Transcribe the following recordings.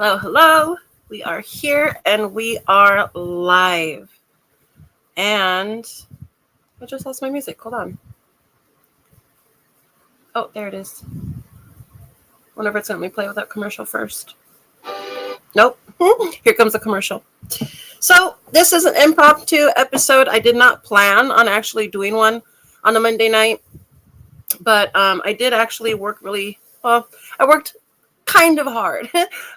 Hello, hello. We are here and we are live. And I just lost my music. Hold on. Oh, there it is. Wonder if it's going to let me play without commercial first. Nope. Here comes the commercial. So this is an impromptu episode. I did not plan on actually doing one on a Monday night. But I did actually work really well. I worked kind of hard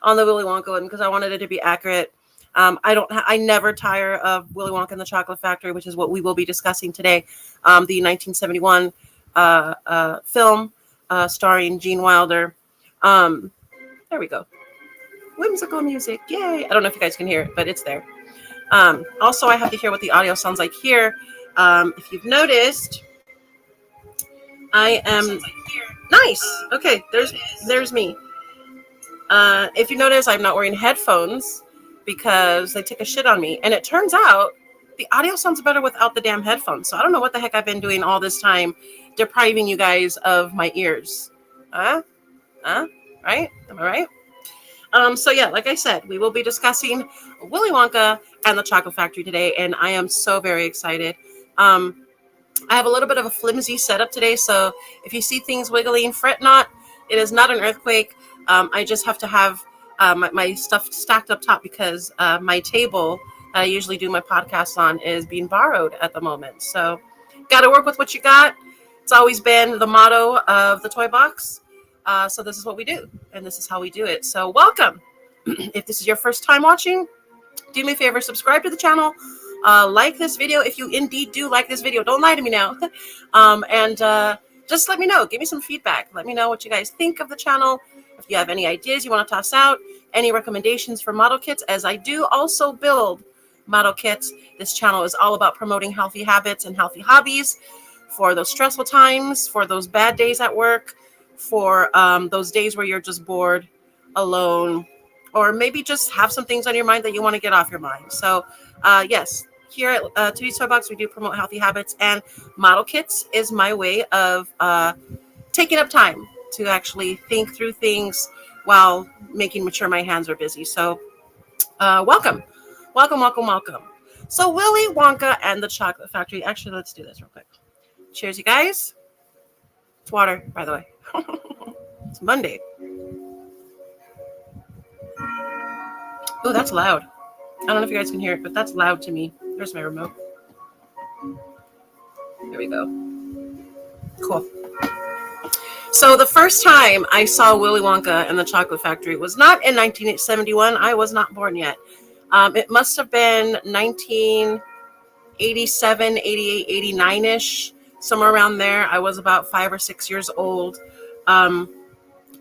on the Willy Wonka one because I wanted it to be accurate. I never tire of Willy Wonka and the Chocolate Factory, which is what we will be discussing today. The 1971 film starring Gene Wilder. There we go. Whimsical music. Yay. I don't know if you guys can hear it, but it's there. Also, I have to hear what the audio sounds like here. If you've noticed, I am nice. Okay, there's me. If you notice, I'm not wearing headphones because they took a shit on me. And it turns out the audio sounds better without the damn headphones. So I don't know what the heck I've been doing all this time, depriving you guys of my ears. Right? Am I right? So yeah, like I said, we will be discussing Willy Wonka and the Chocolate Factory today, and I am so very excited. I have a little bit of a flimsy setup today, so if you see things wiggling, fret not. It is not an earthquake. I just have to have my stuff stacked up top because my table that I usually do my podcast on is being borrowed at the moment. So got to work with what you got. It's always been the motto of the Toy Box. So this is what we do, and this is how we do it. So welcome. If this is your first time watching, do me a favor, subscribe to the channel. Like this video if you indeed do like this video. Don't lie to me now. And just let me know. Give me some feedback. Let me know what you guys think of the channel. If you have any ideas you want to toss out, any recommendations for model kits, as I do also build model kits. This channel is all about promoting healthy habits and healthy hobbies for those stressful times, for those bad days at work, for those days where you're just bored, alone, or maybe just have some things on your mind that you want to get off your mind. So yes, here at Tootie's Toy Box, we do promote healthy habits, and model kits is my way of taking up time to actually think through things while making sure my hands are busy. So welcome. So Willy Wonka and the Chocolate Factory. Actually, let's do this real quick. Cheers, you guys. It's water, by the way. It's Monday. Oh, that's loud. I don't know if you guys can hear it, but that's loud to me. There's my remote. There we go. Cool. So the first time I saw Willy Wonka and the Chocolate Factory was not in 1971. I was not born yet. It must have been 1987, 88, 89-ish, somewhere around there. I was about 5 or 6 years old. I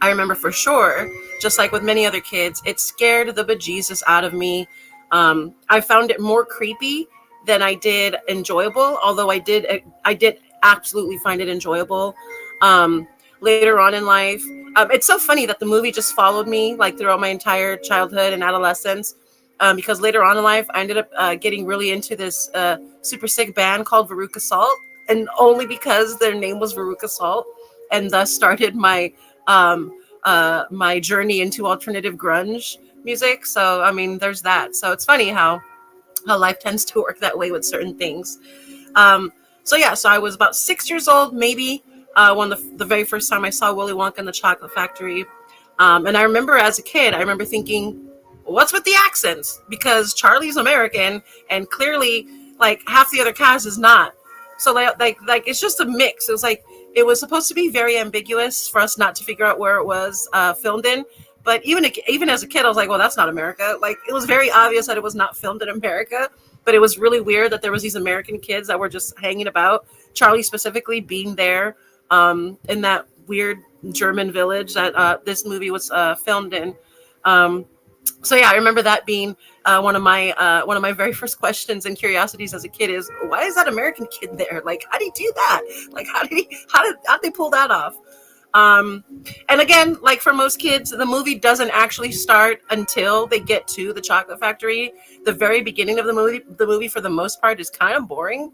remember for sure, just like with many other kids, it scared the bejesus out of me. I found it more creepy than I did enjoyable, although I did absolutely find it enjoyable. Later on in life, it's so funny that the movie just followed me like throughout my entire childhood and adolescence, because later on in life, I ended up getting really into this super sick band called Veruca Salt, and only because their name was Veruca Salt, and thus started my my journey into alternative grunge music. So I mean, there's that. So it's funny how life tends to work that way with certain things. So I was about 6 years old, maybe, when the very first time I saw Willy Wonka and the Chocolate Factory. And I remember as a kid, I remember thinking, what's with the accents? Because Charlie's American and clearly like half the other cast is not. So like it's just a mix. It was like, it was supposed to be very ambiguous for us not to figure out where it was filmed in. But even as a kid, I was like, well, that's not America. Like, it was very obvious that it was not filmed in America. But it was really weird that there was these American kids that were just hanging about. Charlie specifically being there in that weird German village that this movie was filmed in. So yeah, I remember that being one of my very first questions and curiosities as a kid is, why is that American kid there? Like, how did he do that? Like, how did they pull that off? And again, like for most kids, the movie doesn't actually start until they get to the Chocolate Factory. The very beginning of the movie for the most part is kind of boring.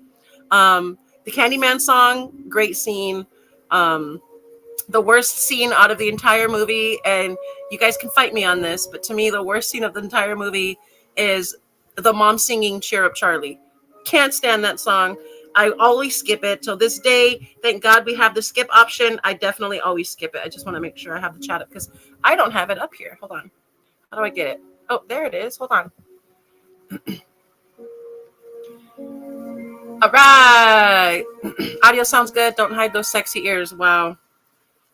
The Candyman song, great scene. the worst scene out of the entire movie, and you guys can fight me on this, but to me, the worst scene of the entire movie is the mom singing Cheer Up Charlie. Can't stand that song. I always skip it till this day. Thank God we have the skip option. I definitely always skip it. I just want to make sure I have the chat up because I don't have it up here. Hold on. How do I get it? Oh, there it is. Hold on. All right. Audio sounds good. Don't hide those sexy ears. Wow.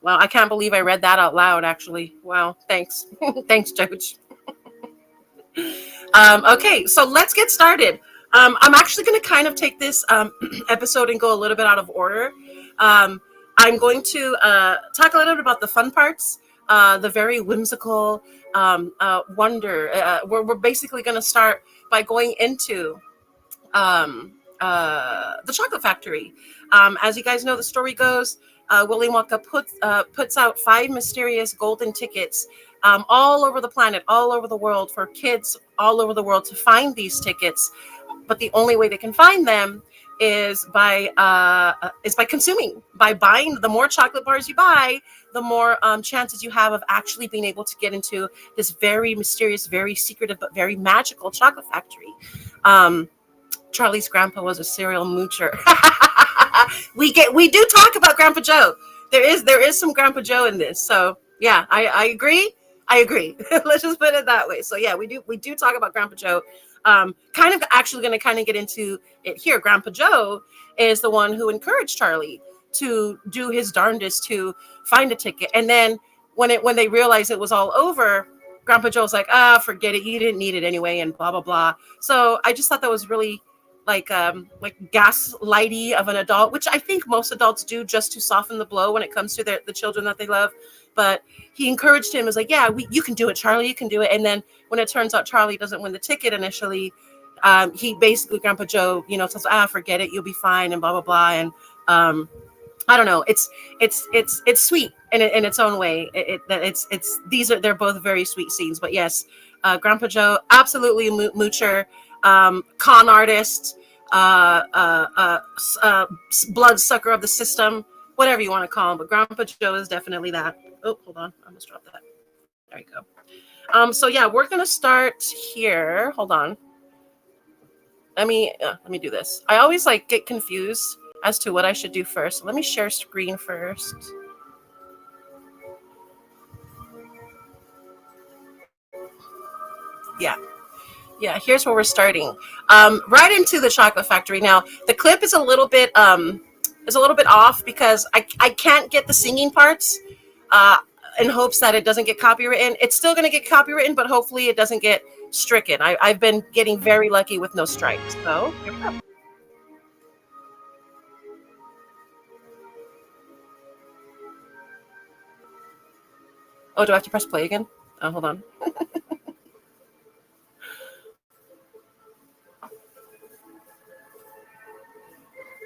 Wow. I can't believe I read that out loud, actually. Wow. Thanks. Thanks, George. Okay, so let's get started. I'm actually going to kind of take this episode and go a little bit out of order. I'm going to talk a little bit about the fun parts, the very whimsical wonder. We're basically going to start by going into the chocolate factory. As you guys know, the story goes, Willy Wonka puts out 5 mysterious golden tickets all over the planet, all over the world, for kids all over the world to find these tickets. But the only way they can find them is by consuming, by buying. The more chocolate bars you buy, the more chances you have of actually being able to get into this very mysterious, very secretive, but very magical chocolate factory. Charlie's grandpa was a serial moocher. we do talk about Grandpa Joe. There is some Grandpa Joe in this. So yeah, I agree. Let's just put it that way. So yeah, we do talk about Grandpa Joe. Kind of actually going to kind of get into it here. Grandpa Joe is the one who encouraged Charlie to do his darndest to find a ticket. And then when they realized it was all over, Grandpa Joe's like, forget it. You didn't need it anyway, and blah blah blah. So I just thought that was really like gaslighty of an adult, which I think most adults do just to soften the blow when it comes to the children that they love. But he encouraged him, was like, yeah, you can do it, Charlie, you can do it. And then when it turns out Charlie doesn't win the ticket initially, he basically, Grandpa Joe, says, forget it, you'll be fine, and blah blah blah. And I don't know, it's sweet in its own way. They're both very sweet scenes. But yes, Grandpa Joe, absolutely a moocher, con artist, bloodsucker of the system, whatever you want to call him. But Grandpa Joe is definitely that. Oh, hold on, I almost dropped that. There you go. So yeah, we're gonna start here. Hold on. Let me do this. I always get confused as to what I should do first. Let me share screen first. Yeah, here's where we're starting. Right into the chocolate factory. Now, the clip is a little bit off because I can't get the singing parts in hopes that it doesn't get copywritten. It's still going to get copywritten, but hopefully it doesn't get stricken. I've been getting very lucky with no strikes. So here we go. Oh, do I have to press play again? Oh, hold on.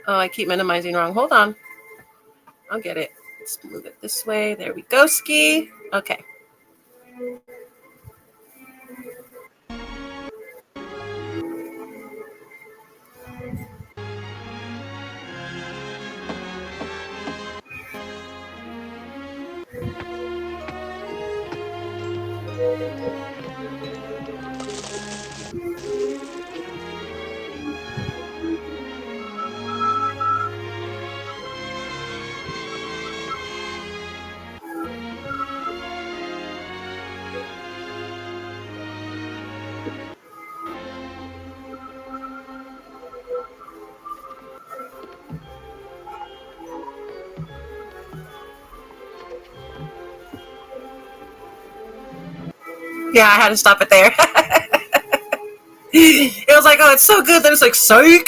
Oh, I keep minimizing wrong. Hold on. I'll get it. Let's move it this way. There we go, Ski. Okay. Yeah, I had to stop it there. It was like, oh, it's so good that it's like, psych.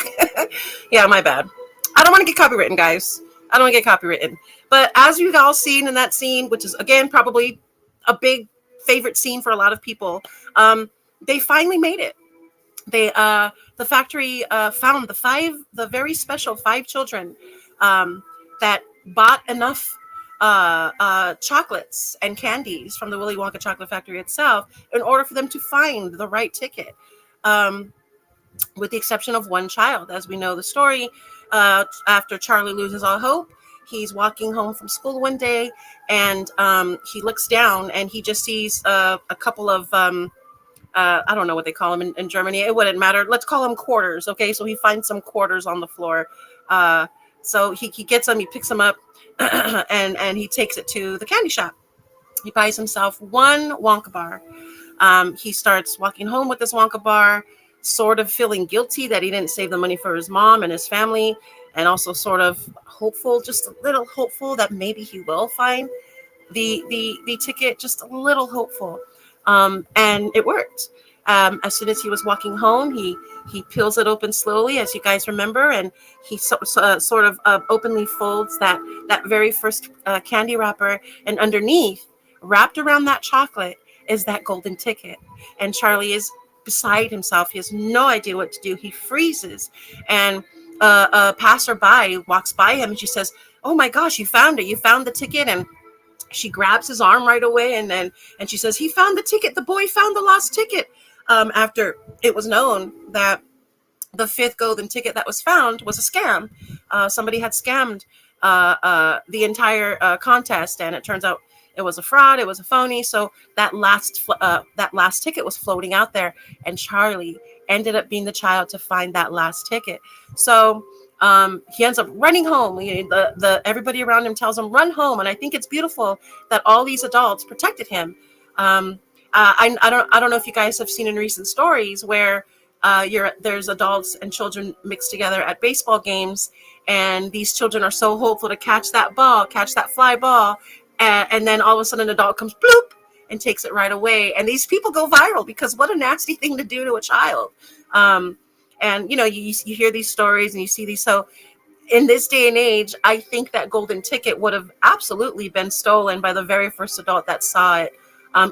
Yeah, my bad. I don't want to get copywritten, guys. I don't want to get copywritten. But as you've all seen in that scene, which is, again, probably a big favorite scene for a lot of people, they finally made it. The factory found the very special 5 children that bought enough chocolates and candies from the Willy Wonka chocolate factory itself in order for them to find the right ticket, with the exception of one child. As we know the story, after Charlie loses all hope, He's walking home from school one day, and he looks down and he just sees a couple of I don't know what they call them in Germany. It wouldn't matter. Let's call them quarters. Okay. So he finds some quarters on the floor. So he gets them, he picks them up and he takes it to the candy shop. He buys himself one Wonka bar. He starts walking home with this Wonka bar, sort of feeling guilty that he didn't save the money for his mom and his family, and also sort of hopeful, just a little hopeful that maybe he will find the ticket, just a little hopeful. And it worked. As soon as he was walking home, he peels it open slowly, as you guys remember, and he sort of openly folds that very first candy wrapper, and underneath, wrapped around that chocolate, is that golden ticket. And Charlie is beside himself. He has no idea what to do. He freezes, and a passerby walks by him, and she says, "Oh my gosh, you found it! You found the ticket!" And she grabs his arm right away, and she says, "He found the ticket. The boy found the lost ticket." After it was known that the fifth golden ticket that was found was a scam. Somebody had scammed the entire contest, and it turns out it was a fraud. It was a phony. So that last ticket was floating out there, and Charlie ended up being the child to find that last ticket. So he ends up running home. Everybody around him tells him, "Run home." And I think it's beautiful that all these adults protected him. I don't know if you guys have seen in recent stories where there's adults and children mixed together at baseball games, and these children are so hopeful to catch that fly ball, and then all of a sudden an adult comes bloop and takes it right away, and these people go viral because what a nasty thing to do to a child. And you hear these stories and you see these. So in this day and age, I think that golden ticket would have absolutely been stolen by the very first adult that saw it.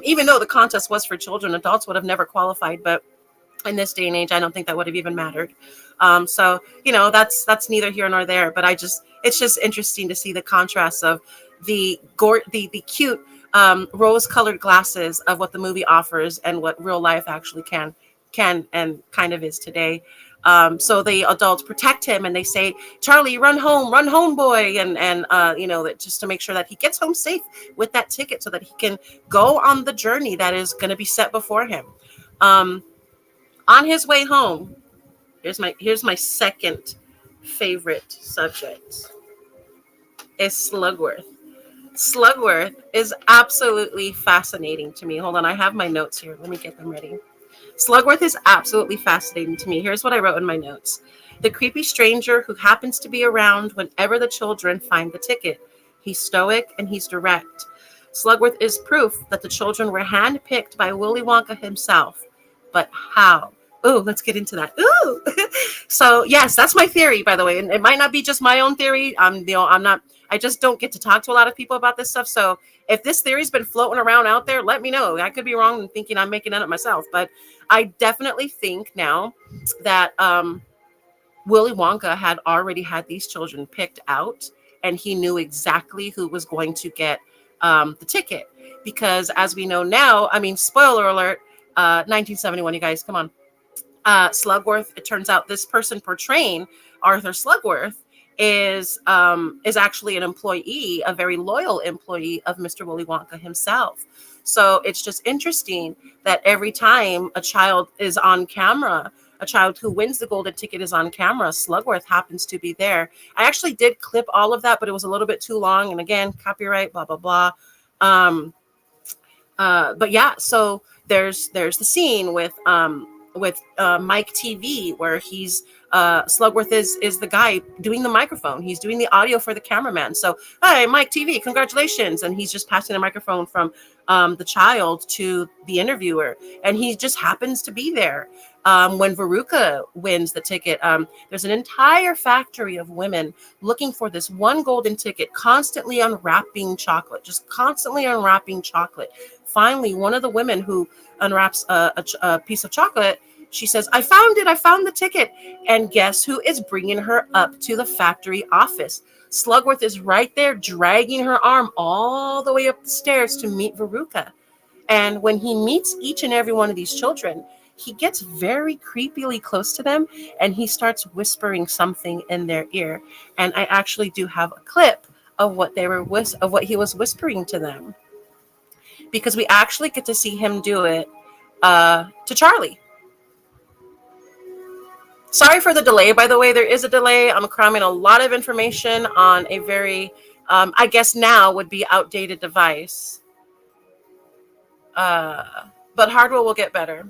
Even though the contest was for children, adults would have never qualified. But in this day and age, I don't think that would have even mattered. So that's neither here nor there. But it's just interesting to see the contrast of the cute rose-colored glasses of what the movie offers and what real life actually can and kind of is today. So the adults protect him and they say, "Charlie, run home, boy," and that just to make sure that he gets home safe with that ticket so that he can go on the journey that is going to be set before him. On his way home, here's my second favorite subject is Slugworth. Slugworth is absolutely fascinating to me. Hold on, I have my notes here. Let me get them ready. Slugworth is absolutely fascinating to me. Here's what I wrote in my notes. The creepy stranger who happens to be around whenever the children find the ticket. He's stoic and he's direct. Slugworth is proof that the children were handpicked by Willy Wonka himself. But how? Oh, let's get into that. Ooh. So yes, that's my theory, by the way. And it might not be just my own theory. I just don't get to talk to a lot of people about this stuff. So if this theory's been floating around out there, let me know. I could be wrong and thinking I'm making it up myself. But I definitely think now that Willy Wonka had already had these children picked out, and he knew exactly who was going to get the ticket. Because as we know now, spoiler alert, 1971, you guys, come on. Slugworth, it turns out this person portraying Arthur Slugworth is actually an employee, a very loyal employee of Mr. Willy Wonka himself. So it's just interesting that every time a child is on camera, a child who wins the golden ticket is on camera, Slugworth happens to be there. I actually did clip all of that, but it was a little bit too long. And again, copyright, blah, blah, blah. But yeah, so there's the scene with Mike TV where he's Slugworth is the guy doing the microphone. He's doing the audio for the cameraman. So, "Hi, Mike TV, congratulations!" And he's just passing the microphone from the child to the interviewer, and he just happens to be there when Veruca wins the ticket. There's an entire factory of women looking for this one golden ticket, constantly unwrapping chocolate, just constantly unwrapping chocolate. Finally, one of the women who unwraps a piece of chocolate, she says, I found the ticket. And guess who is bringing her up to the factory office? Slugworth is right there, dragging her arm all the way up the stairs to meet Veruca. And when he meets each and every one of these children, he gets very creepily close to them, and he starts whispering something in their ear. And I actually do have a clip of what he was whispering to them, because we actually get to see him do it to Charlie. Sorry for the delay, by the way. There is a delay. I'm cramming a lot of information on a very, I guess now would be outdated device. But hardware will get better.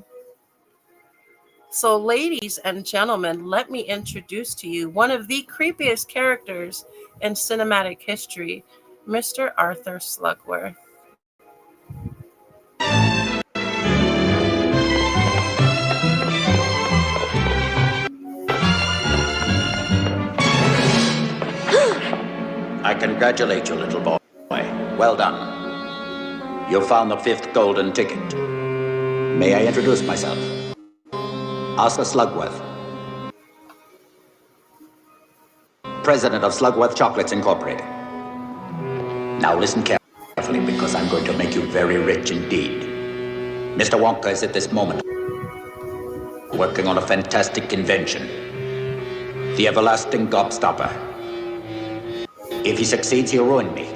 So, ladies and gentlemen, let me introduce to you one of the creepiest characters in cinematic history, Mr. Arthur Slugworth. I congratulate you, little boy. Well done. You found the 5th golden ticket. May I introduce myself? Arthur Slugworth, President of Slugworth Chocolates Incorporated. Now listen carefully, because I'm going to make you very rich indeed. Mr. Wonka is at this moment working on a fantastic invention, the everlasting gobstopper. If he succeeds, he'll ruin me.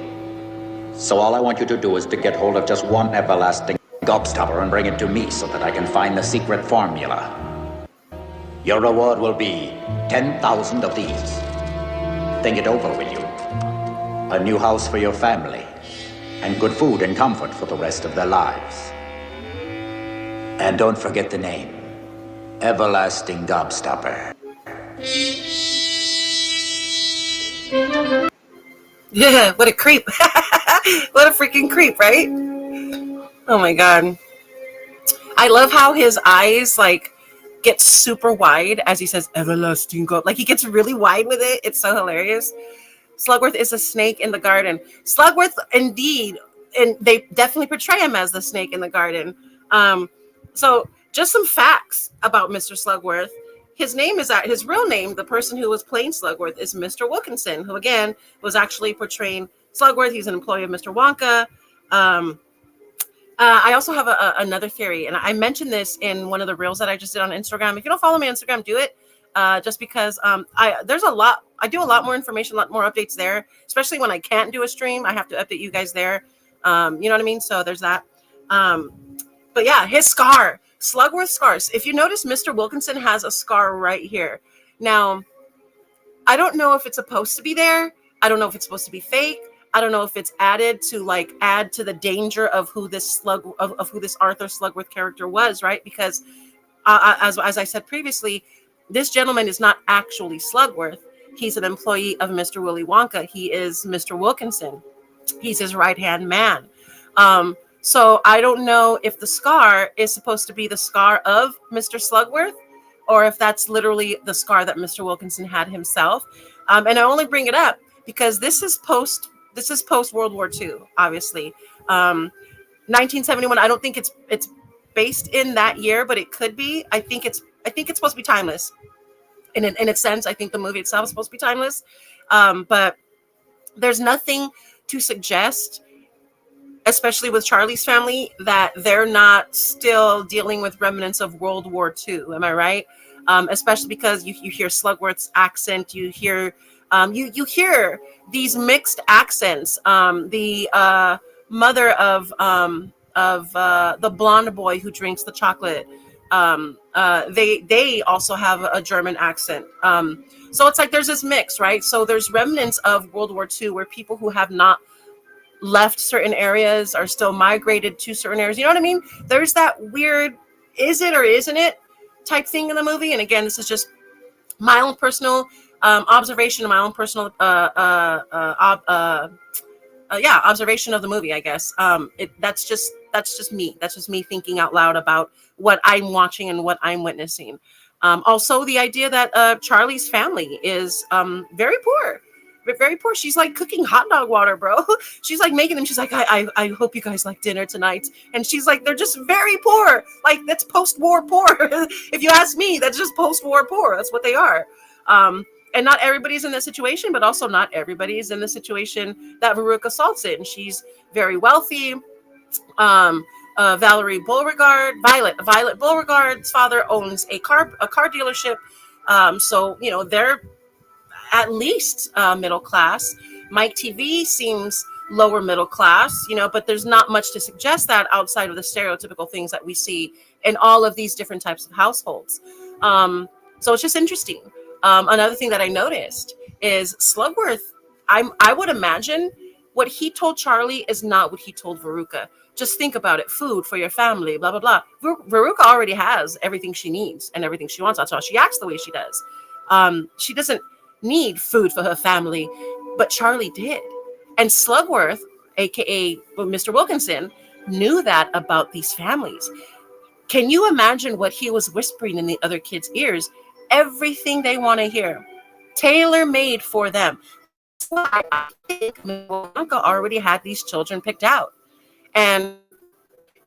So all I want you to do is to get hold of just one everlasting gobstopper and bring it to me so that I can find the secret formula. Your reward will be 10,000 of these. Think it over, will you? A new house for your family, and good food and comfort for the rest of their lives. And don't forget the name, Everlasting Gobstopper. Yeah, what a creep. What a freaking creep, right? Oh my God. I love how his eyes like get super wide as he says everlasting gold. Like he gets really wide with it. It's so hilarious. Slugworth is a snake in the garden. Slugworth, indeed, and they definitely portray him as the snake in the garden. So just some facts about Mr. Slugworth. His real name, the person who was playing Slugworth, is Mr. Wilkinson, who again was actually portraying Slugworth. He's an employee of Mr. Wonka. I also have another theory, and I mentioned this in one of the reels that I just did on Instagram. If you don't follow me on Instagram, do it. Just because there's a lot. I do a lot more information, a lot more updates there, especially when I can't do a stream. I have to update you guys there. You know what I mean? So there's that. But yeah, his scar. Slugworth scars. If you notice, Mr. Wilkinson has a scar right here. Now, I don't know if it's supposed to be there. I don't know if it's supposed to be fake. I don't know if it's added to the danger of who this who this Arthur Slugworth character was, right? Because as I said previously, this gentleman is not actually Slugworth. He's an employee of Mr. Willy Wonka. He is Mr. Wilkinson. He's his right-hand man. So I don't know if the scar is supposed to be the scar of Mr. Slugworth, or if that's literally the scar that Mr. Wilkinson had himself. And I only bring it up because this is post World War II, obviously. 1971. I don't think it's based in that year, but it could be. I think it's supposed to be timeless. In a sense, I think the movie itself is supposed to be timeless. But there's nothing to suggest, especially with Charlie's family, that they're not still dealing with remnants of World War II. Am I right? Especially because you hear Slugworth's accent, you hear you hear these mixed accents. The mother of the blonde boy who drinks the chocolate, they also have a German accent. So it's like there's this mix, right? So there's remnants of World War II where people who have not left certain areas are still migrated to certain areas. You know what I mean? There's that weird, is it or isn't it type thing in the movie. And again, this is just my own personal observation, my own personal observation of the movie, I guess. That's just me. That's just me thinking out loud about what I'm watching and what I'm witnessing. Also, the idea that Charlie's family is very poor. Very poor. She's like cooking hot dog water, bro. She's like making them. She's like, I hope you guys like dinner tonight. And she's like, they're just very poor. Like, that's post-war poor. If you ask me, that's just post-war poor. That's what they are. And not everybody's in that situation, but also not everybody's in the situation that Veruca Salt's in. She's very wealthy. Violet Beauregard's father owns a car dealership. So, you know, they're at least middle class. Mike TV seems lower middle class, but there's not much to suggest that outside of the stereotypical things that we see in all of these different types of households. So it's just interesting. Another thing that I noticed is Slugworth. I would imagine what he told Charlie is not what he told Veruca. Just think about it. Food for your family, blah, blah, blah. Veruca already has everything she needs and everything she wants. That's why she acts the way she does. She doesn't need food for her family, but Charlie did. And Slugworth, aka Mr. Wilkinson, knew that about these families. Can you imagine what he was whispering in the other kids' ears? Everything they want to hear, tailor-made for them. That's why I think Wonka already had these children picked out. And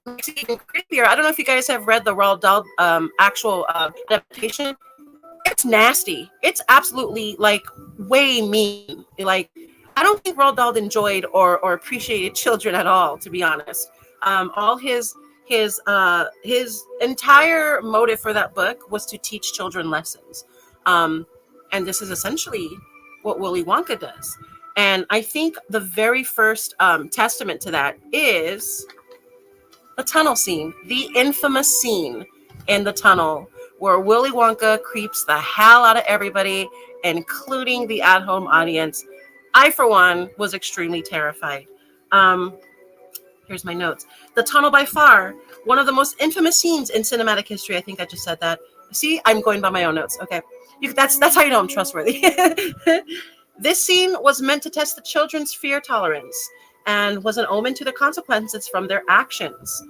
it's even creepier. I don't know if you guys have read the Roald Dahl actual adaptation. It's nasty. It's absolutely like way mean. Like, I don't think Roald Dahl enjoyed or appreciated children at all, to be honest. All his entire motive for that book was to teach children lessons. And this is essentially what Willy Wonka does. And I think the very first testament to that is the tunnel scene, the infamous scene in the tunnel where Willy Wonka creeps the hell out of everybody, including the at-home audience. I, for one, was extremely terrified. Here's my notes. The tunnel, by far, one of the most infamous scenes in cinematic history. I think I just said that. See, I'm going by my own notes. Okay. That's how you know I'm trustworthy. This scene was meant to test the children's fear tolerance and was an omen to the consequences from their actions.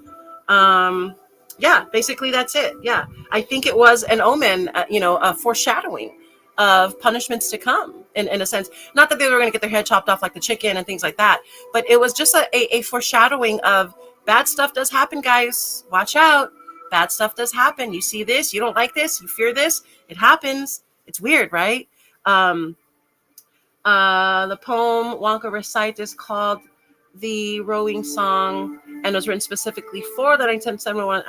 Yeah, basically that's it. Yeah, I think it was an omen, a foreshadowing of punishments to come in a sense. Not that they were going to get their head chopped off like the chicken and things like that, but it was just a foreshadowing of bad stuff does happen, guys. Watch out. Bad stuff does happen. You see this, you don't like this, you fear this, it happens. It's weird, right? The poem Wonka recites is called The Rowing Song and was written specifically for the 1971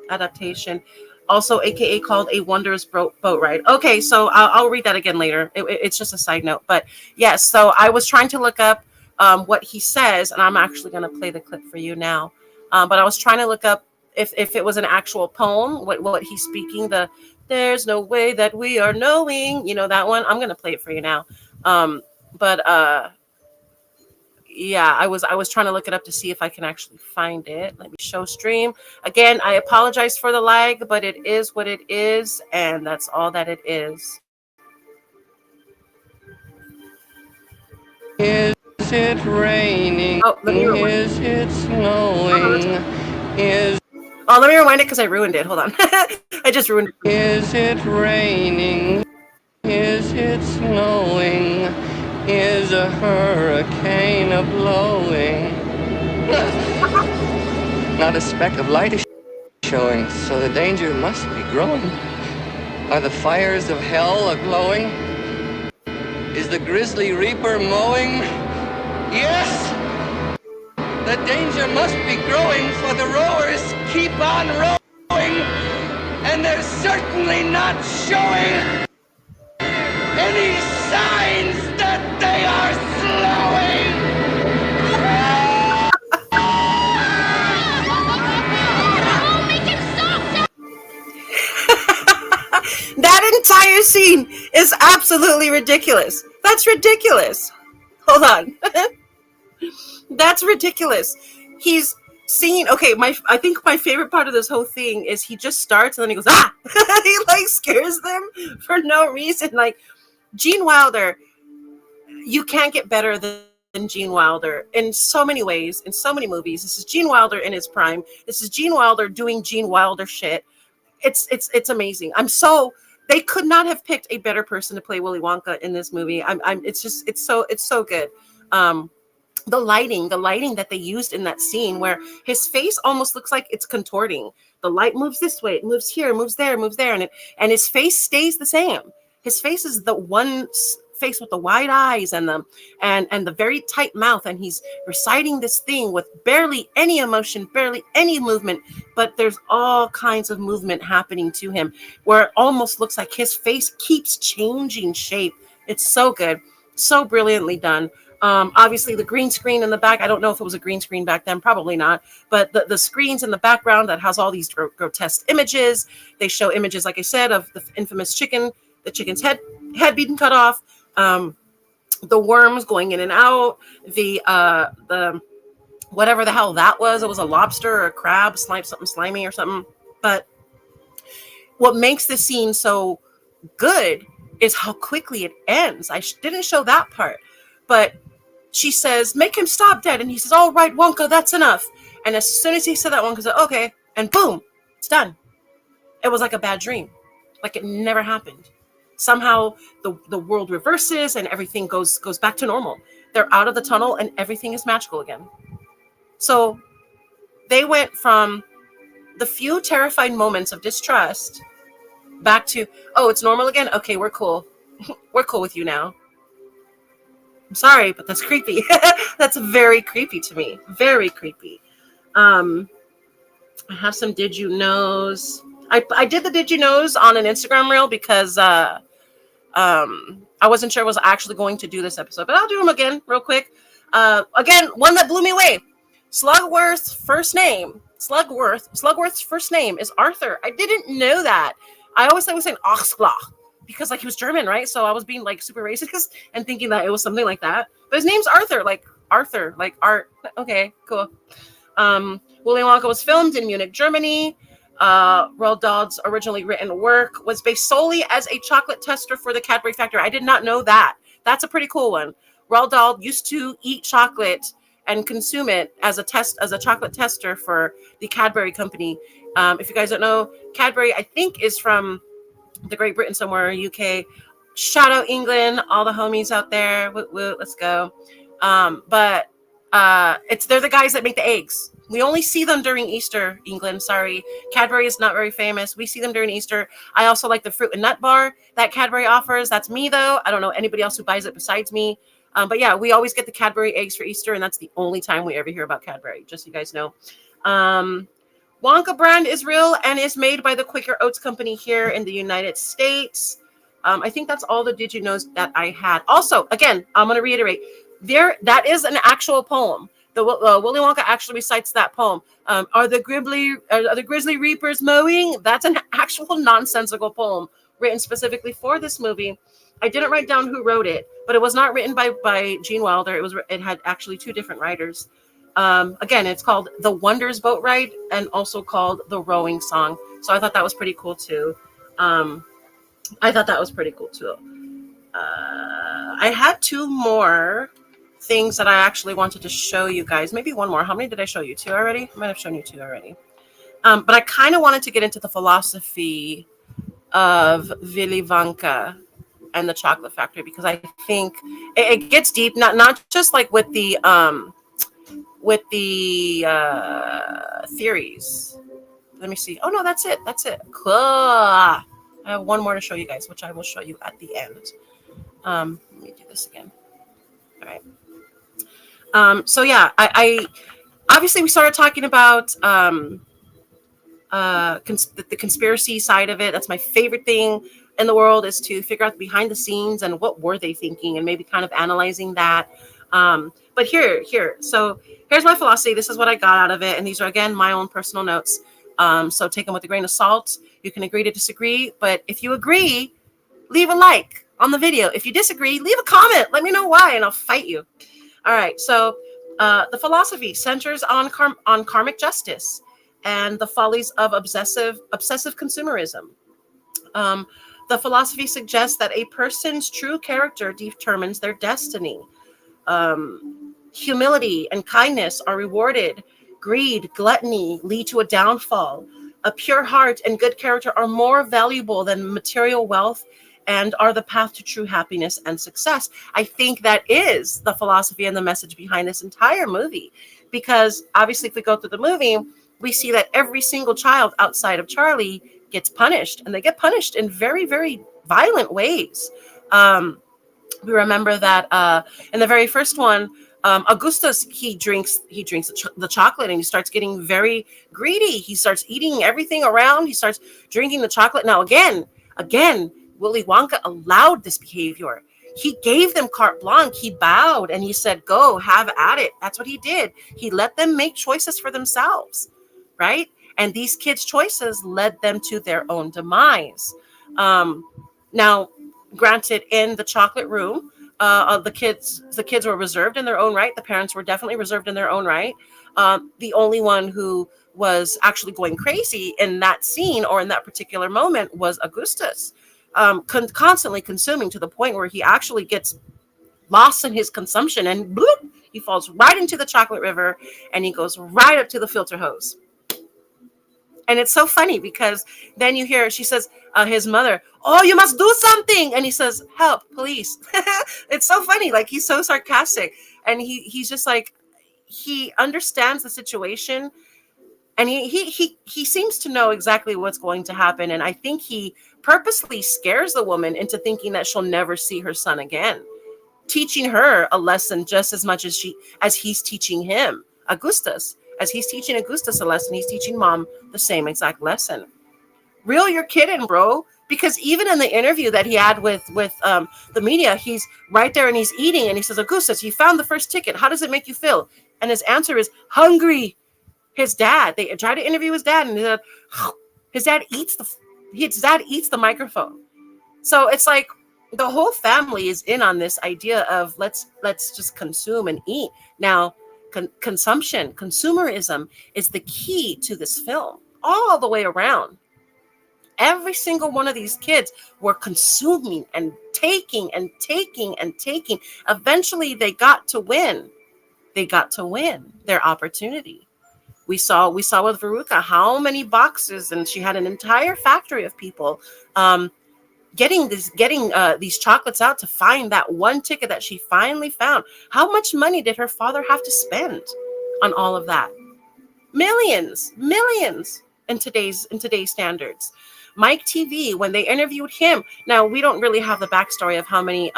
adaptation, also aka called A Wondrous Boat Ride. Okay, so I'll read that again later. It's just a side note. But yes, so I was trying to look up what he says, and I'm actually going to play the clip for you now. But I was trying to look up if it was an actual poem, what he's speaking, there's no way that we are knowing, that one. I'm going to play it for you now. Yeah, I was trying to look it up to see if I can actually find it. Let me show stream. Again, I apologize for the lag, but it is what it is, and that's all that it is. Is it raining? Oh, let me rewind. Is it snowing? Let me rewind it because I ruined it. Hold on. I just ruined it. Is it raining? Is it snowing? Is a hurricane a-blowing? Not a speck of light is showing, so the danger must be growing. Are the fires of hell a-glowing? Is the grisly reaper mowing? Yes! The danger must be growing, for the rowers keep on rowing, and they're certainly not showing any signs that they are slowing. That entire scene is absolutely ridiculous. That's ridiculous. Hold on. That's ridiculous. He's singing. Okay, I think my favorite part of this whole thing is he just starts and then he goes, ah! He like scares them for no reason. Like, Gene Wilder, you can't get better than Gene Wilder in so many ways, in so many movies. This is Gene Wilder in his prime. This is Gene Wilder doing Gene Wilder shit. It's amazing. They could not have picked a better person to play Willy Wonka in this movie. It's so good. The lighting that they used in that scene where his face almost looks like it's contorting. The light moves this way, it moves here, moves there, and his face stays the same. His face is the one face with the wide eyes and the very tight mouth, and he's reciting this thing with barely any emotion, barely any movement, but there's all kinds of movement happening to him where it almost looks like his face keeps changing shape. It's so good, so brilliantly done. Obviously, the green screen in the back. I don't know if it was a green screen back then. Probably not. But the screens in the background that has all these grotesque images. They show images, like I said, of the infamous chicken, the chicken's head being cut off, the worms going in and out, the whatever the hell that was. It was a lobster or a crab, something slimy or something. But what makes the scene so good is how quickly it ends. I didn't show that part, but she says, "Make him stop dead," and he says, "All right, Wonka, that's enough." And as soon as he said that, Wonka said, "Okay," and boom, it's done. It was like a bad dream, like it never happened. Somehow the world reverses and everything goes back to normal. They're out of the tunnel and everything is magical again. So they went from the few terrified moments of distrust back to, "Oh, it's normal again. Okay, we're cool. We're cool with you now." I'm sorry, but that's creepy. That's very creepy to me. Very creepy. I have some did you knows. I did the did you knows on an Instagram reel because I wasn't sure I was actually going to do this episode, but I'll do them again real quick. Again, one that blew me away. Slugworth's first name is Arthur. I didn't know that. I always thought he was saying Oxlach because like he was German, right? So I was being like super racist and thinking that it was something like that. But his name's Arthur, like art. Okay, cool. Willy Wonka was filmed in Munich, Germany. Roald Dahl's originally written work was based solely as a chocolate tester for the Cadbury factory. I did not know that. That's a pretty cool one. Roald Dahl used to eat chocolate and consume it as a chocolate tester for the Cadbury company. If you guys don't know, Cadbury, I think, is from the Great Britain somewhere, UK. Shout out England, all the homies out there. Woo, woo, let's go. But they're the guys that make the eggs. We only see them during Easter, England. Sorry. Cadbury is not very famous. We see them during Easter. I also like the fruit and nut bar that Cadbury offers. That's me, though. I don't know anybody else who buys it besides me. But yeah, we always get the Cadbury eggs for Easter, and that's the only time we ever hear about Cadbury, just so you guys know. Wonka brand is real and is made by the Quaker Oats Company here in the United States. I think that's all the did you knows that I had. Also, again, I'm going to reiterate, that is an actual poem. The Willy Wonka actually recites that poem. Are the Grizzly Reapers mowing? That's an actual nonsensical poem written specifically for this movie. I didn't write down who wrote it, but it was not written by Gene Wilder. It had actually two different writers. Again, it's called The Wonders Boat Ride and also called The Rowing Song. So I thought that was pretty cool too. I had two more things that I actually wanted to show you guys. Maybe one more. How many did I show you? Two already? I might have shown you two already. But I kind of wanted to get into the philosophy of Willy Wonka and the Chocolate Factory because I think it gets deep. Not just like with the theories. Let me see. Oh no, that's it. Cool. I have one more to show you guys, which I will show you at the end. Let me do this again. All right. So yeah, I obviously we started talking about the conspiracy side of it. That's my favorite thing in the world, is to figure out behind the scenes and what were they thinking and maybe kind of analyzing that. But here. So here's my philosophy. This is what I got out of it. And these are, again, my own personal notes. So take them with a grain of salt. You can agree to disagree. But if you agree, leave a like on the video. If you disagree, leave a comment. Let me know why, and I'll fight you. All right. So the philosophy centers on karmic justice and the follies of obsessive consumerism. The philosophy suggests that a person's true character determines their destiny. Humility and kindness are rewarded. Greed, gluttony lead to a downfall. A pure heart and good character are more valuable than material wealth and are the path to true happiness and success. I think that is the philosophy and the message behind this entire movie. Because obviously if we go through the movie, we see that every single child outside of Charlie gets punished, and they get punished in very, very violent ways. We remember that in the very first one, Augustus, he drinks the chocolate, and he starts getting very greedy. He starts eating everything around. He starts drinking the chocolate. Now, again, Willy Wonka allowed this behavior. He gave them carte blanche. He bowed and he said, go, have at it. That's what he did. He let them make choices for themselves, right? And these kids' choices led them to their own demise. Now, granted, in the chocolate room, the kids were reserved in their own right. The parents were definitely reserved in their own right. The only one who was actually going crazy in that scene or in that particular moment was Augustus, constantly consuming to the point where he actually gets lost in his consumption and bloop, he falls right into the chocolate river and he goes right up to the filter hose. And it's so funny because then you hear, she says, his mother, oh, you must do something. And he says, help, police. It's so funny. Like, he's so sarcastic. And he's just like, he understands the situation. And he seems to know exactly what's going to happen. And I think he purposely scares the woman into thinking that she'll never see her son again, teaching her a lesson just as much as he's teaching him, Augustus. As he's teaching Augustus a lesson, he's teaching mom the same exact lesson. Reel your kid in, bro. Because even in the interview that he had with the media, he's right there and he's eating. And he says, Augustus, you found the first ticket. How does it make you feel? And his answer is, hungry. His dad, they tried to interview his dad, and his dad eats the microphone. So it's like the whole family is in on this idea of let's just consume and eat. Now, consumerism is the key to this film all the way around. Every single one of these kids were consuming and taking and taking and taking. Eventually, they got to win. They got to win their opportunity. We saw with Veruca how many boxes, and she had an entire factory of people getting these chocolates out to find that one ticket that she finally found. How much money did her father have to spend on all of that? Millions in today's standards. Mike TV, when they interviewed him, now we don't really have the backstory of how many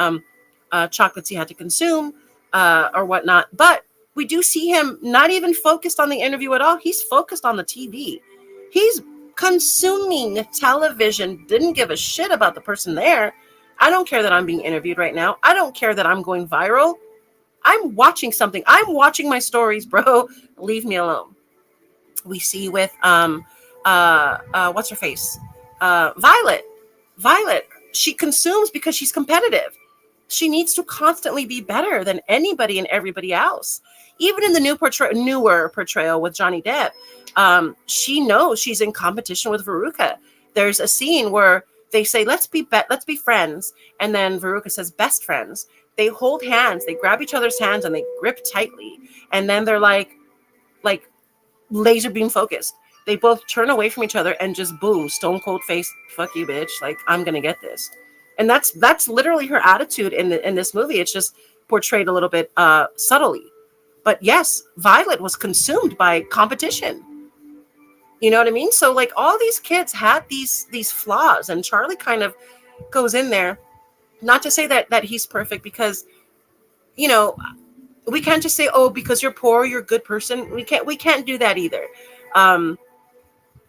chocolates he had to consume or whatnot, but we do see him not even focused on the interview at all. He's focused on the TV. He's consuming television, didn't give a shit about the person there. I don't care that I'm being interviewed right now. I don't care that I'm going viral. I'm watching something. I'm watching my stories, bro. Leave me alone. We see with what's her face? Violet. She consumes because she's competitive. She needs to constantly be better than anybody and everybody else. Even in the newer portrayal with Johnny Depp, she knows she's in competition with Veruca. There's a scene where they say, let's be friends. And then Veruca says, best friends. They hold hands, they grab each other's hands and they grip tightly. And then they're like laser beam focused. They both turn away from each other and just boom, stone cold face. Fuck you, bitch. Like, I'm going to get this. And that's literally her attitude in this movie. It's just portrayed a little bit subtly. But yes, Violet was consumed by competition. You know what I mean? So like all these kids had these flaws, and Charlie kind of goes in there. Not to say that he's perfect, because, you know, we can't just say, oh, because you're poor, you're a good person. We can't do that either.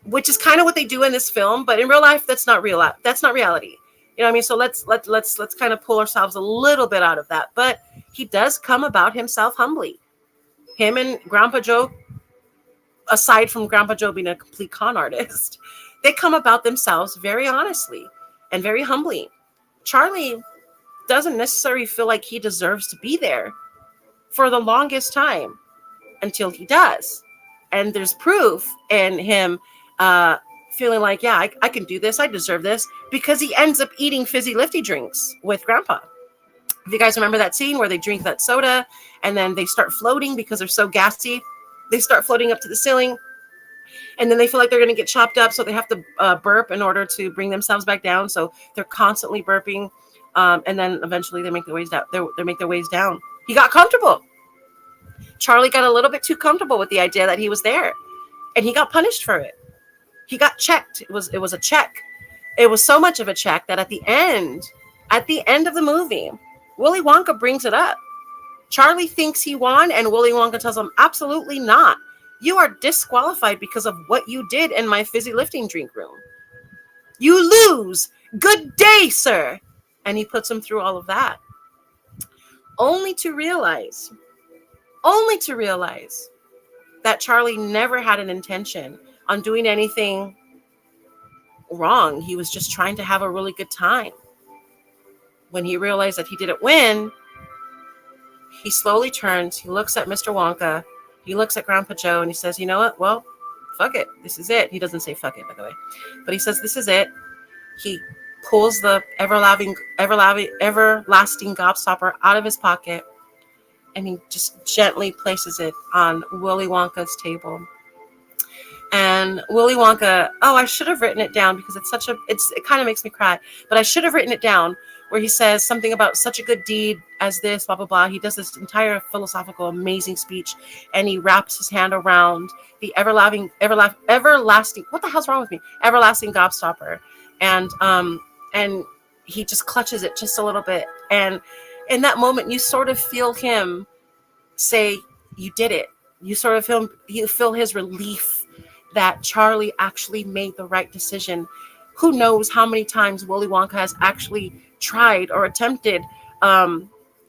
Which is kind of what they do in this film, but in real life, that's not reality. You know what I mean? So let's kind of pull ourselves a little bit out of that. But he does come about himself humbly. Him and Grandpa Joe, aside from Grandpa Joe being a complete con artist, they come about themselves very honestly and very humbly. Charlie doesn't necessarily feel like he deserves to be there for the longest time until he does. And there's proof in him feeling like, yeah, I can do this. I deserve this, because he ends up eating fizzy lifty drinks with Grandpa. If you guys remember that scene where they drink that soda and then they start floating because they're so gassy, they start floating up to the ceiling, and then they feel like they're going to get chopped up. So they have to burp in order to bring themselves back down. So they're constantly burping. And then eventually they make their ways down. They make their ways down. He got comfortable. Charlie got a little bit too comfortable with the idea that he was there, and he got punished for it. He got checked. It was a check. It was so much of a check that at the end of the movie, Willy Wonka brings it up. Charlie thinks he won, and Willy Wonka tells him, absolutely not. You are disqualified because of what you did in my fizzy lifting drink room. You lose. Good day, sir. And he puts him through all of that. only to realize that Charlie never had an intention on doing anything wrong. He was just trying to have a really good time. When he realized that he didn't win, he slowly turns, he looks at Mr. Wonka, he looks at Grandpa Joe, and he says, you know what? Well, fuck it. This is it. He doesn't say fuck it, by the way. But he says, this is it. He pulls the everlasting gobstopper out of his pocket, and he just gently places it on Willy Wonka's table. And Willy Wonka, I should have written it down because it kind of makes me cry, but I should have written it down, where he says something about such a good deed as this, blah, blah, blah. He does this entire philosophical, amazing speech, and he wraps his hand around the everlasting, what the hell's wrong with me? Everlasting gobstopper. And he just clutches it just a little bit. And in that moment, you sort of feel him say, you did it. You feel his relief that Charlie actually made the right decision. Who knows how many times Willy Wonka has actually tried or attempted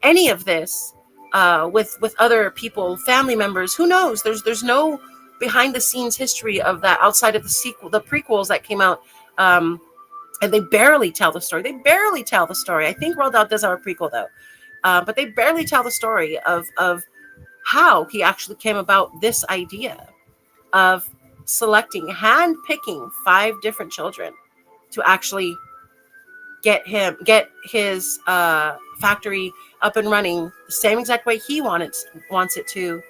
any of this with other people, family members. Who knows? There's no behind the scenes history of that outside of the prequels that came out, and they barely tell the story. I think Roald Dahl does have a prequel though, but they barely tell the story of how he actually came about this idea of handpicking 5 different children to actually get his factory up and running the same exact way he wants it to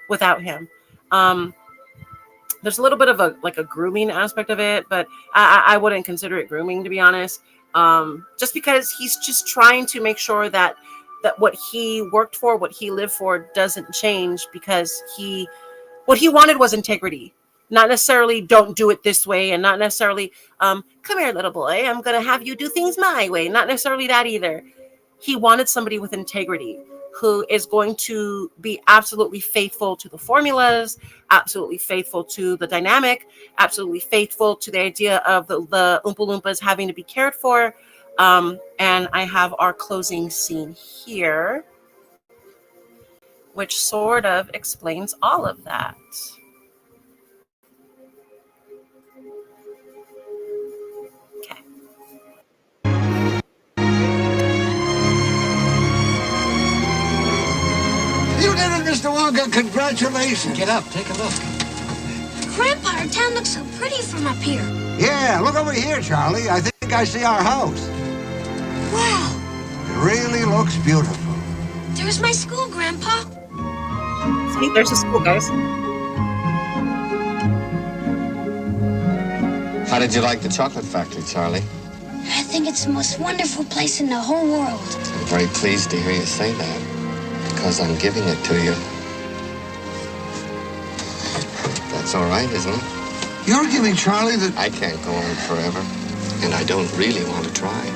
without him. There's a little bit of a grooming aspect of it, but I wouldn't consider it grooming, to be honest. Just because he's just trying to make sure that what he worked for, what he lived for, doesn't change, because what he wanted was integrity. Not necessarily don't do it this way, and not necessarily come here, little boy, I'm going to have you do things my way. Not necessarily that either. He wanted somebody with integrity who is going to be absolutely faithful to the formulas, absolutely faithful to the dynamic, absolutely faithful to the idea of the Oompa Loompas having to be cared for. And I have our closing scene here, which sort of explains all of that. You did it, Mr. Wonka. Congratulations. Get up, take a look. Grandpa, our town looks so pretty from up here. Yeah, look over here, Charlie. I think I see our house. Wow. It really looks beautiful. There's my school, Grandpa. See, there's a school, guys. How did you like the chocolate factory, Charlie? I think it's the most wonderful place in the whole world. I'm very pleased to hear you say that, because I'm giving it to you. That's all right, isn't it? You're giving Charlie the... I can't go on forever, and I don't really want to try.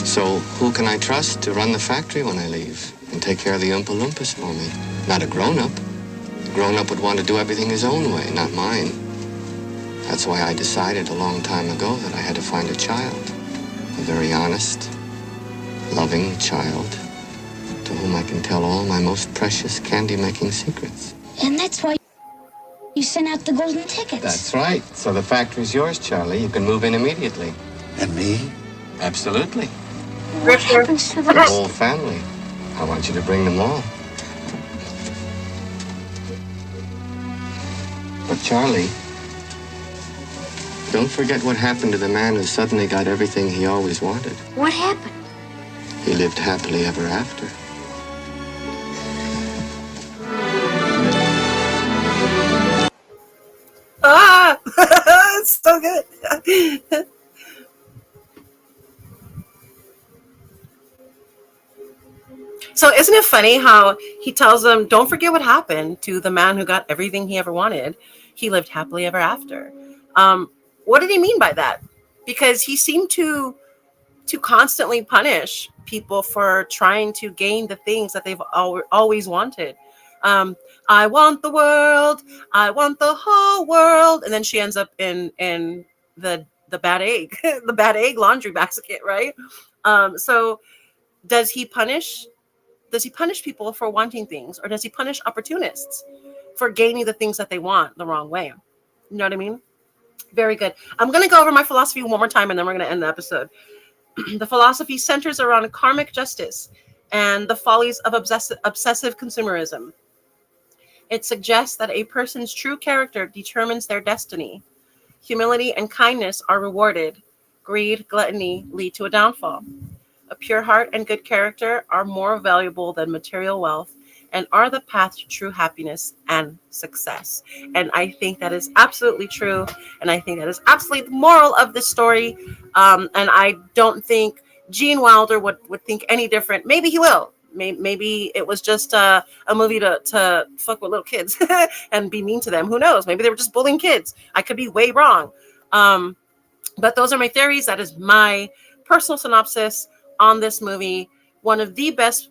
So who can I trust to run the factory when I leave and take care of the Oompa Loompas for me? Not a grown-up. A grown-up would want to do everything his own way, not mine. That's why I decided a long time ago that I had to find a child. A very honest, loving child to whom I can tell all my most precious candy-making secrets. And that's why you sent out the golden tickets. That's right. So the factory's yours, Charlie. You can move in immediately. And me? Absolutely. What happens to The the whole family. I want you to bring them all. But Charlie, don't forget what happened to the man who suddenly got everything he always wanted. What happened? He lived happily ever after. Ah, it's so good. So isn't it funny how he tells them, don't forget what happened to the man who got everything he ever wanted. He lived happily ever after. What did he mean by that? Because he seemed to constantly punish people for trying to gain the things that they've always wanted. I want the world. I want the whole world. And then she ends up in the bad egg, the bad egg laundry basket, right? So does he punish Does he punish people for wanting things, or does he punish opportunists for gaining the things that they want the wrong way? You know what I mean? Very good. I'm going to go over my philosophy one more time, and then we're going to end the episode. The philosophy centers around karmic justice and the follies of obsessive consumerism. It suggests that a person's true character determines their destiny. Humility and kindness are rewarded. Greed, gluttony lead to a downfall. A pure heart and good character are more valuable than material wealth and are the path to true happiness and success. And I think that is absolutely true. And I think that is absolutely the moral of this story. And I don't think Gene Wilder would think any different. Maybe he will. Maybe it was just a movie to fuck with little kids and be mean to them. Who knows? Maybe they were just bullying kids. I could be way wrong. But those are my theories. That is my personal synopsis on this movie. One of the best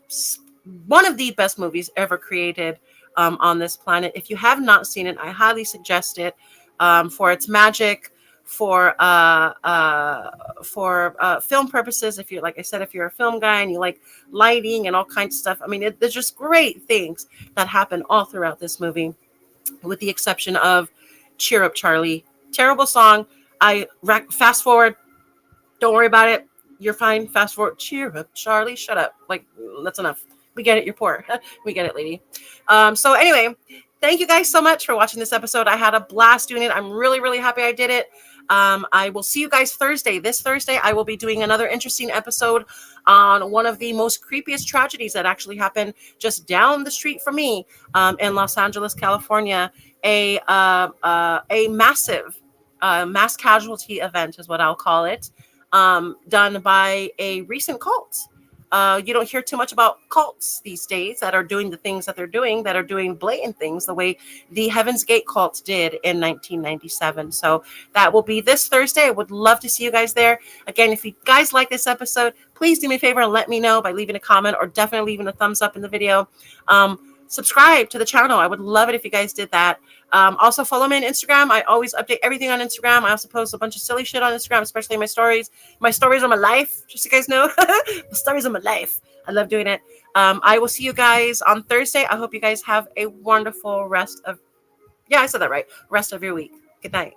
movies ever created on this planet. If you have not seen it, I highly suggest it for its magic, for film purposes. If you're, like I said, if you're a film guy and you like lighting and all kinds of stuff, I mean, there's just great things that happen all throughout this movie, with the exception of "Cheer Up, Charlie." Terrible song. Fast forward. Don't worry about it. You're fine. Fast forward. Cheer up, Charlie. Shut up. Like, that's enough. We get it. You're poor. We get it, lady. So anyway, thank you guys so much for watching this episode. I had a blast doing it. I'm really, really happy I did it. I will see you guys Thursday. This Thursday, I will be doing another interesting episode on one of the most creepiest tragedies that actually happened just down the street from me in Los Angeles, California. A massive mass casualty event is what I'll call it, done by a recent cult. You don't hear too much about cults these days that are doing the things that they're doing, that are doing blatant things the way the Heaven's Gate cult did in 1997. So that will be this Thursday. I would love to see you guys there. Again, if you guys like this episode, please do me a favor and let me know by leaving a comment or definitely leaving a thumbs up in the video. Subscribe to the channel. I would love it if you guys did that. Also follow me on Instagram. I always update everything on Instagram. I also post a bunch of silly shit on Instagram, especially my stories. My stories on my life, just so you guys know. The stories of my life. I love doing it. I will see you guys on Thursday. I hope you guys have a wonderful rest of your week. Good night.